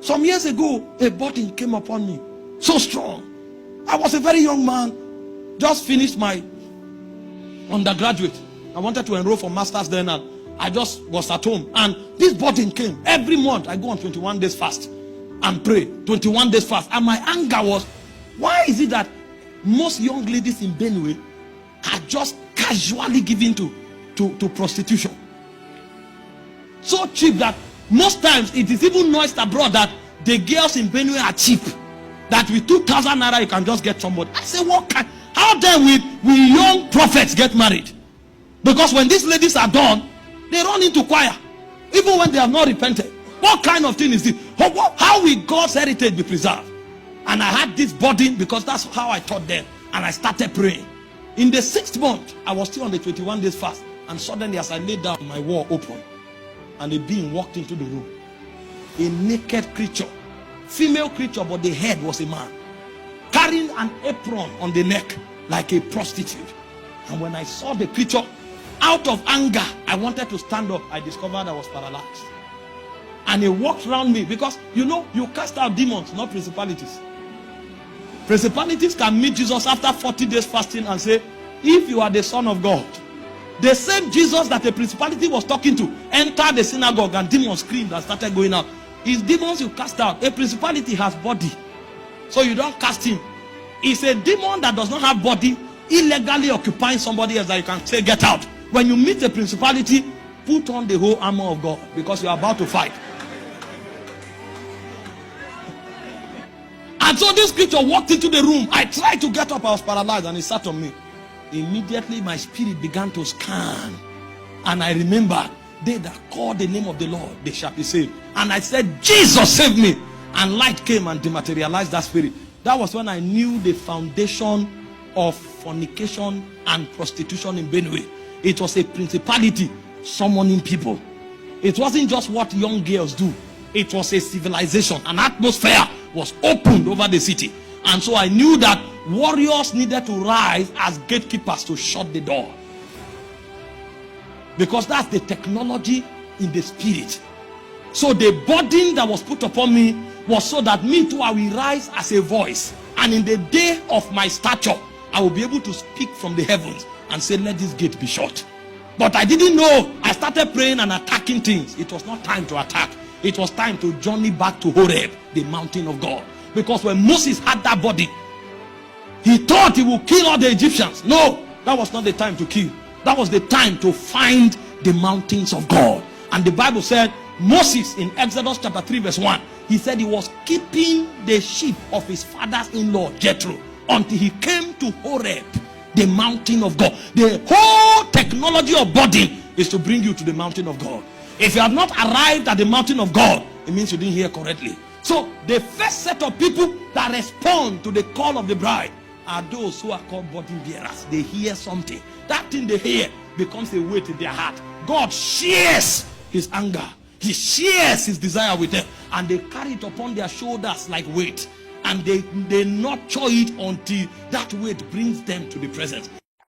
Some years ago, a burden came upon me. So strong. I was a very young man. Just finished my undergraduate. I wanted to enroll for masters then, and I just was at home. And this burden came. Every month, I go on 21 days fast and pray. 21 days fast. And my anger was, why is it that most young ladies in Benue are just casually given to prostitution? So cheap that most times it is even noised abroad that the girls in Benue are cheap. That with 2,000 naira you can just get somebody. I say, what kind? How then we young prophets get married? Because when these ladies are done, they run into choir, even when they have not repented. What kind of thing is this? How will God's heritage be preserved? And I had this burden because that's how I taught them. And I started praying. In the 6th month, I was still on the 21 days fast. And suddenly as I laid down, my wall opened. And a being walked into the room. A naked creature. Female creature, but the head was a man. Carrying an apron on the neck like a prostitute. And when I saw the creature, out of anger, I wanted to stand up. I discovered I was paralyzed. And he walked around me because, you know, you cast out demons, not principalities. Principalities can meet Jesus after 40 days fasting and say, if you are the Son of God. The same Jesus that the principality was talking to entered the synagogue and demons screamed and started going out. It's demons you cast out. A principality has body. So you don't cast him. It's a demon that does not have body, illegally occupying somebody else that you can say, get out. When you meet a principality, put on the whole armor of God because you are about to fight. And so this creature walked into the room. I tried to get up. I was paralyzed and he sat on me. Immediately my spirit began to scan. And I remember, they that call the name of the Lord, they shall be saved. And I said, Jesus save me. And light came and dematerialized that spirit. That was when I knew the foundation of fornication and prostitution in Benue. It was a principality summoning people. It wasn't just what young girls do. It was a civilization. An atmosphere was opened over the city. And so I knew that warriors needed to rise as gatekeepers to shut the door. Because that's the technology in the spirit. So the burden that was put upon me was so that me too I will rise as a voice. And in the day of my stature, I will be able to speak from the heavens and say, let this gate be shut. But I didn't know. I started praying and attacking things. It was not time to attack. It was time to journey back to Horeb, the mountain of God. Because when Moses had that body, he thought he would kill all the Egyptians. No, that was not the time to kill. That was the time to find the mountains of God. And the Bible said, Moses in Exodus chapter 3 verse 1, he said he was keeping the sheep of his father-in-law Jethro until he came to Horeb, the mountain of God. The whole technology of body is to bring you to the mountain of God. If you have not arrived at the mountain of God, it means you didn't hear correctly. So the first set of people that respond to the call of the bride are those who are called burden bearers. They hear something. That thing they hear becomes a weight in their heart. God shares his anger. He shares his desire with them. And they carry it upon their shoulders like weight. And they nurture it until that weight brings them to the presence.